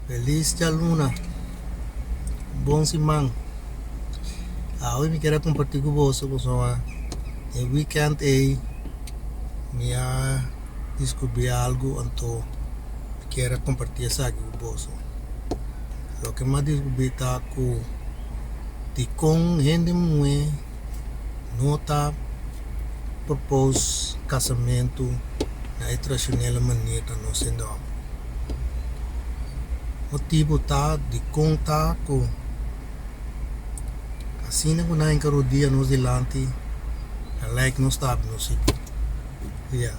Feliz dia Luna. Bom semana. Hoje me quero compartilhar com você no weekend aí me descobri algo então quero compartilhar isso aqui com você. O que me descobri tá com de com gente muito nota propôs casamento na tradicional maneira não sendo motivo tá de contar com assim não na encaro dia nos delante like não está no sítio yeah